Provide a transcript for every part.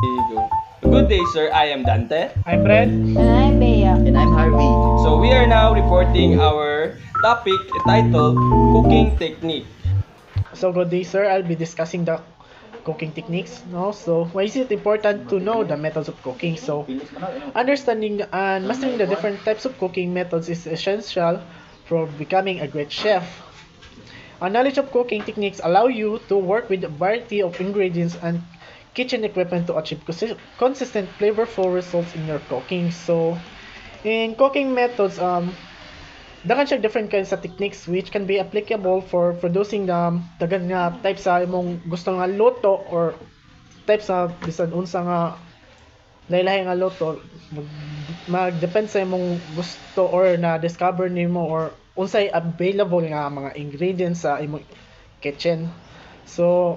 Go. Good day, sir. I am Dante. I'm Red. And I'm Bea. And I'm Harvey. So we are now reporting our topic titled Cooking Technique. So good day, sir. I'll be discussing the cooking techniques. No, so why is it important to know the methods of cooking? So understanding and mastering the different types of cooking methods is essential for becoming a great chef. A knowledge of cooking techniques allow you to work with a variety of ingredients and kitchen equipment to achieve consistent, flavorful results in your cooking. So, in cooking methods, dagan siya different kinds of techniques which can be applicable for producing the dagan nga type sa imong gusto nga luto or type sa bisan unsa nga lahi-lahi nga luto mag-depend sa imong gusto or na discover nimo or unsay available nga mga ingredients sa imong kitchen. So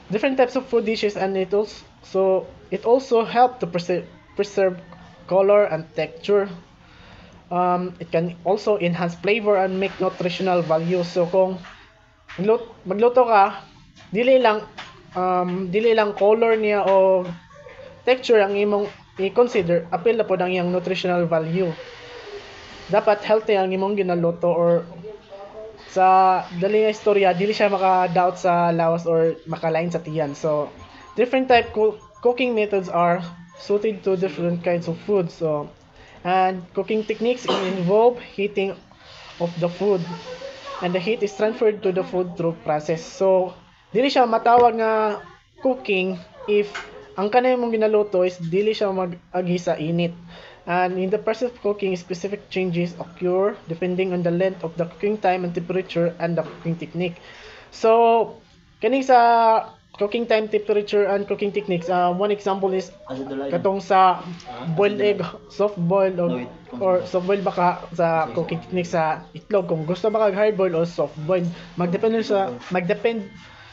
different types of food dishes and it also help to preserve color and texture. It can also enhance flavor and make nutritional value. So kung magluto ka, dili lang color niya o texture ang imong i-consider, apil na po ang iyang nutritional value. Dapat healthy ang imong ginaluto or sa dali nga istorya, dili siya maka-doubt sa lawas or makalain sa tiyan. So, different type cooking methods are suited to different kinds of food. So, and cooking techniques involve heating of the food and the heat is transferred to the food through process. So, dili siya matawag nga cooking if ang kanay mong ginaluto is dili siya mag-agi sa init. And in the process of cooking, specific changes occur depending on the length of the cooking time and temperature and the cooking technique. So, kaning sa cooking time, temperature, and cooking techniques, one example is katong sa boiled egg, soft boiled or soft boiled baka sa cooking technique sa itlog. Kung gusto baka hard boiled o soft boiled, magdepende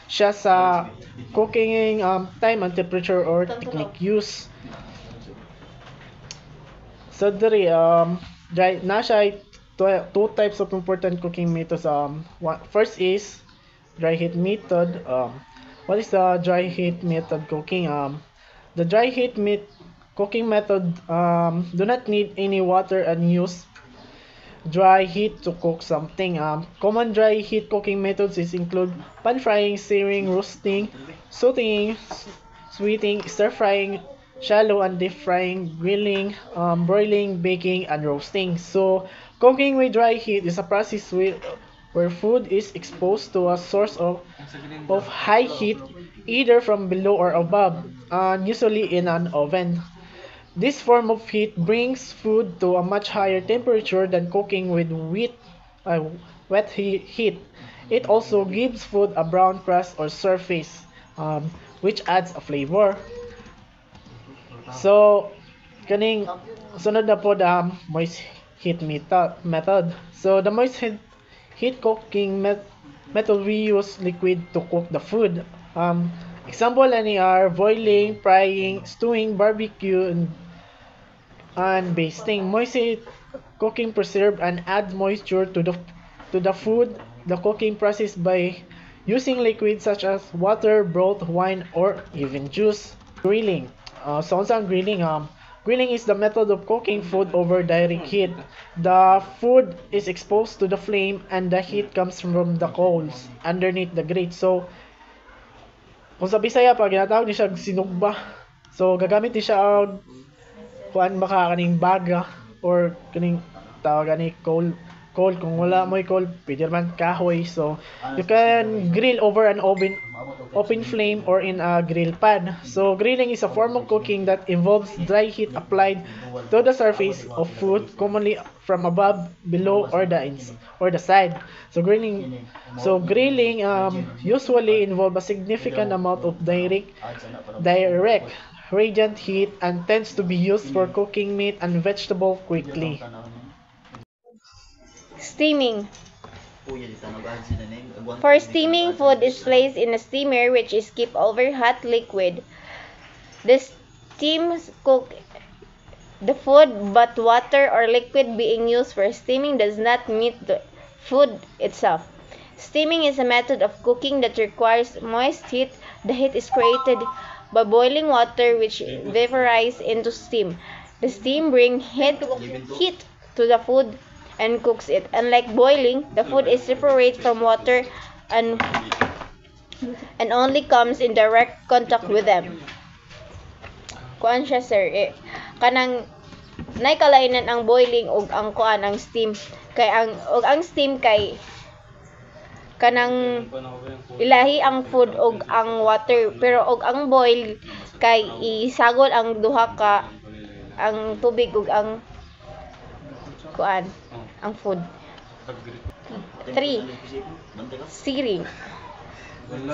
siya sa cooking time and temperature or technique use. So diri na siya two types of important cooking methods. First is dry heat method. What is the dry heat method cooking? The dry heat cooking method do not need any water and use dry heat to cook something. Common dry heat cooking methods include pan frying, searing, roasting, sauteing, sweeting, stir frying, shallow and deep frying, grilling, broiling, baking, and roasting. So, cooking with dry heat is a process where food is exposed to a source of high heat, either from below or above, and usually in an oven. This form of heat brings food to a much higher temperature than cooking with wet heat. It also gives food a brown crust or surface, which adds a flavor. So, kaning sunod na po the moist heat method. So, the moist heat cooking method we use liquid to cook the food. Example ani are boiling, frying, stewing, barbecue, and basting. Moist heat cooking preserve and add moisture to the food. The cooking process by using liquids such as water, broth, wine, or even juice. Grilling. So sa grilling, grilling is the method of cooking food over direct heat. The food is exposed to the flame and the heat comes from the coals underneath the grate. So, kung sa Bisaya pa, ginatawag niya siya sinugba. So, gagamit niya siya kuan baka kaning baga or kaning tawag ni coal. Kung wala mo coal, pwede man kahoy. So, you can grill over an open flame or in a grill pan. So, grilling is a form of cooking that involves dry heat applied to the surface of food, commonly from above, below, or the side. So, grilling usually involves a significant amount of direct radiant heat and tends to be used for cooking meat and vegetable quickly. Steaming. For steaming, food is placed in a steamer which is kept over hot liquid. The steam cook the food, but water or liquid being used for steaming does not meet the food itself. Steaming is a method of cooking that requires moist heat. The heat is created by boiling water which vaporizes into steam. The steam brings heat to the food and cooks it. Unlike boiling, the food is separate from water and only comes in direct contact with them. Kuan siya sir, kanang nay kalainan ang boiling ug ang kuan ang steam kay ang steam kay kanang ilahi ang food ug ang water, pero og ang boil kay isagol ang duha ka ang tubig ug ang kuan ang food. 3. Searing.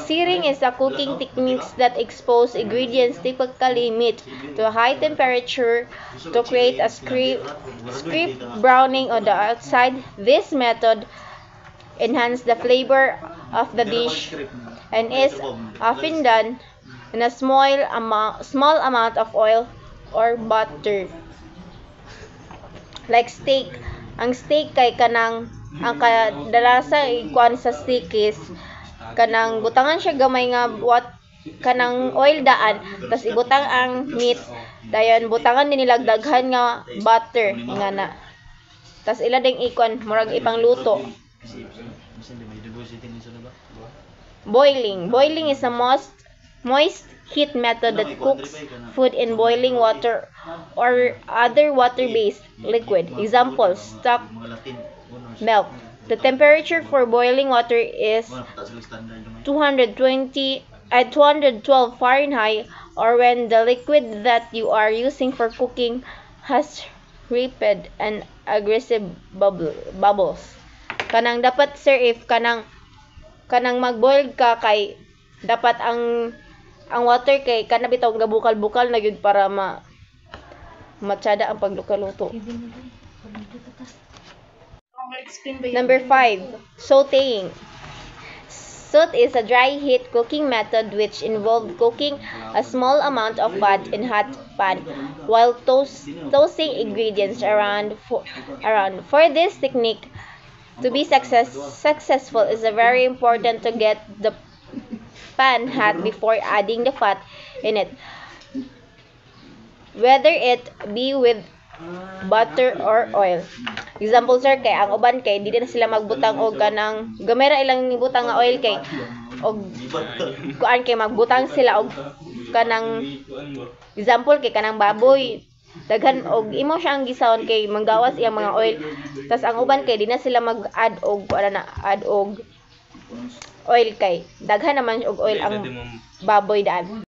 Searing is a cooking technique that exposes ingredients, typically meat, to a high temperature to create a crisp browning on the outside. This method enhances the flavor of the dish and is often done in a small amount of oil or butter. Like steak. Ang steak kay kanang ang kadalasa ikuan sa steak is kanang butangan siya gamay nga kanang oil daan, tas ibutang ang meat, dayon butangan din nila daghan nga butter nga na, tas ila ding ikon murag ipangluto. Boiling is a moist heat method that cooks food in boiling water or other water-based liquid. Example, stock, milk. The temperature for boiling water is 212 Fahrenheit, or when the liquid that you are using for cooking has rapid and aggressive bubbles. Kanang dapat sir, if kanang magboil ka kay dapat ang water kay kana bitaw gabukal-bukal na gyud para matsada ang pagluto. Number 5, sautéing. Saute is a dry heat cooking method which involves cooking a small amount of fat in hot pan while toasting ingredients around. For this technique to be successful, it is very important to get the pan hot before adding the fat in it, whether it be with butter or oil. Example sir, kay ang uban kay dili na sila magbutang og kanang gamay ra ilang ibutang nga oil kay og kuan kay magbutang sila og kanang example kay kanang baboy daghan og imo siya ang gisawon kay manggawas iyang mga oil, tas ang uban kay di na sila mag-add og add og oil kay daghan naman og oil ang baboy daan.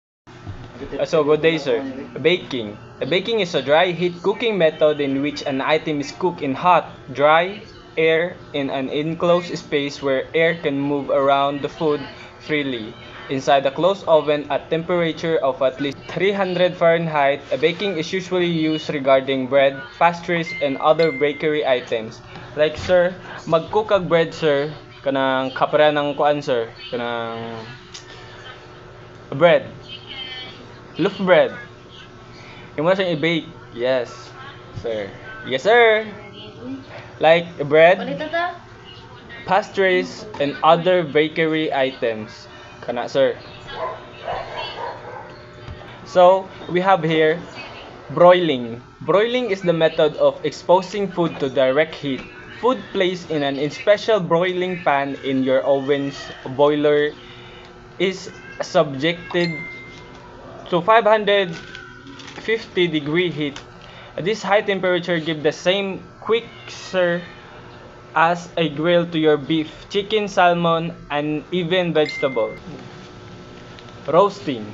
So, good day, sir. Baking. Baking is a dry heat cooking method in which an item is cooked in hot, dry air in an enclosed space where air can move around the food freely. Inside a closed oven at temperature of at least 300 Fahrenheit, baking is usually used regarding bread, pastries, and other bakery items. Like, sir, mag-cook kag bread, sir, kanang kapara ng kuan, sir, kanang bread. Loaf bread. Yung mo na siyang i-bake. Yes, sir. Yes, sir. Like bread, pastries, and other bakery items. Kana, sir. So, we have here broiling. Broiling is the method of exposing food to direct heat. Food placed in an special broiling pan in your oven's boiler is subjected to 550 degree heat. This high temperature gives the same quick sear as a grill to your beef, chicken, salmon, and even vegetables. Roasting.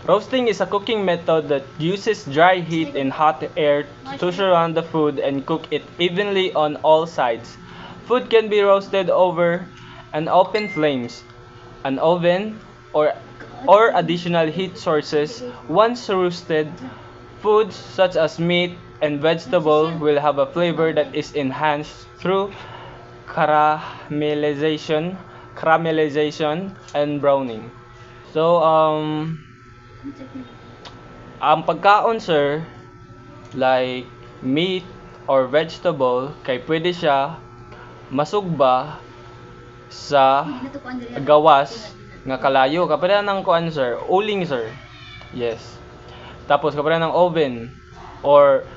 Roasting is a cooking method that uses dry heat and hot air to surround the food and cook it evenly on all sides. Food can be roasted over an open flames, an oven, or additional heat sources. Once roasted, foods such as meat and vegetable will have a flavor that is enhanced through caramelization and browning. So, ang pagkaon, sir, like meat or vegetable, kay pwede siya masugba sa gawas nga kalayo kapila ng kuan, sir, uling, sir. Yes. Tapos kapag ng oven or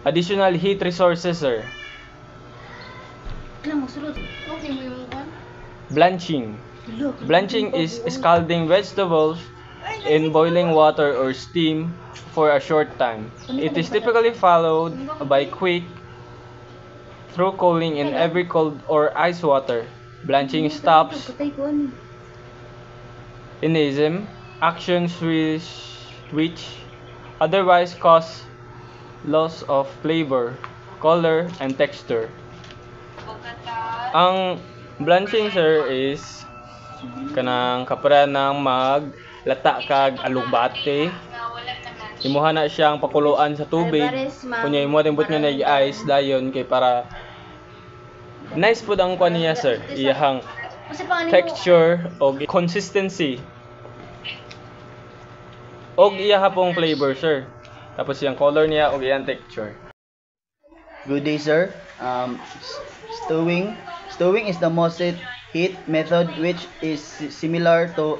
additional heat resources, sir. Blanching. Blanching is scalding vegetables in boiling water or steam for a short time. It is typically followed by quick through cooling in every cold or ice water. Blanching stops enzyme actions which otherwise cause loss of flavor, color, and texture. Ang blanching, sir, is kanang kapara ng maglata kag alugbate. Imuha na siyang pakuluan sa tubig. Kunya imo timbot nga nag-ice dayon kay para nice pud ang kuan niya, sir. Iyahang texture o consistency. Og iya pong flavor, sir. Tapos yung color niya og iyang texture. Good day, sir. Stewing. Stewing is the most heat method which is similar to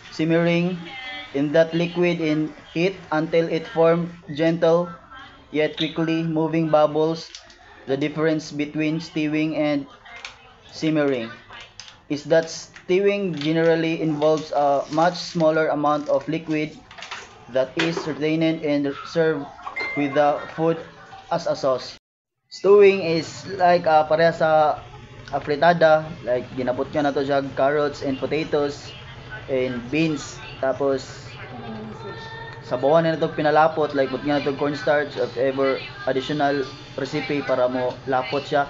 simmering in that liquid in heat until it forms gentle yet quickly moving bubbles. The difference between stewing and simmering is that stewing generally involves a much smaller amount of liquid that is retained and served with the food as a sauce. Stewing is like pareha sa fritada, like ginabot ka na to siya carrots and potatoes and beans, tapos sabawan na to pinalapot, like but nga na to cornstarch of ever additional recipe para mo lapot siya.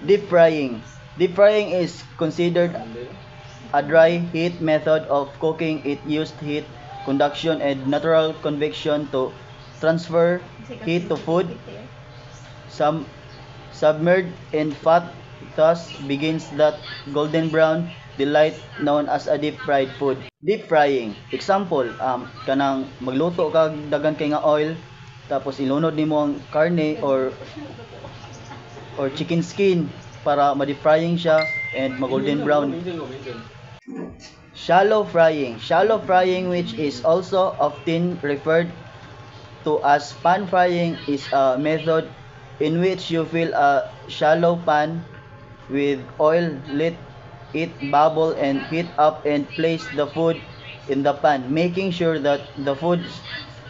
Deep frying. Deep frying is considered a dry heat method of cooking. It used heat conduction and natural convection to transfer heat to food. Some submerged in fat, thus begins that golden brown delight known as a deep fried food. Deep frying. Example, kanang magluto ka dagan kay nga oil, tapos ilunod nimo ang karne or chicken skin para ma-deep frying siya and ma-golden brown. Shallow frying. Shallow frying, which is also often referred to as pan frying, is a method in which you fill a shallow pan with oil, let it bubble and heat up and place the food in the pan, making sure that the food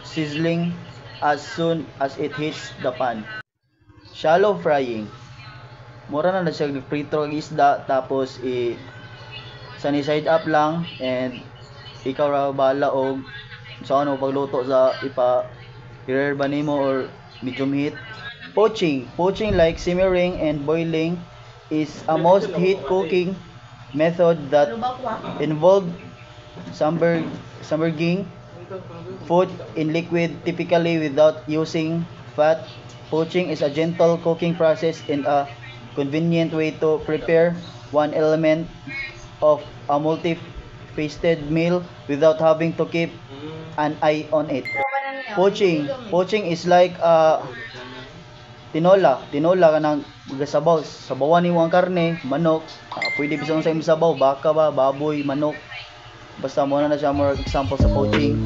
sizzling as soon as it hits the pan. Shallow frying. Mura na siya prito ang isda tapos sunny side up lang and ikaw ra bala og sa ano pagluto sa rare ba nimo or medium heat. Poaching. Poaching, like simmering and boiling, is a most heat cooking method that involves submerging food in liquid, typically without using fat. Poaching is a gentle cooking process and a convenient way to prepare one element of a multi-faceted meal without having to keep an eye on it. Poaching is like tinola ka ng sabaw. Sabawan nimo ang karne, manok, pwede bisang sa imong sabaw, baka ba, baboy, manok. Basta mo na siya more example sa poaching.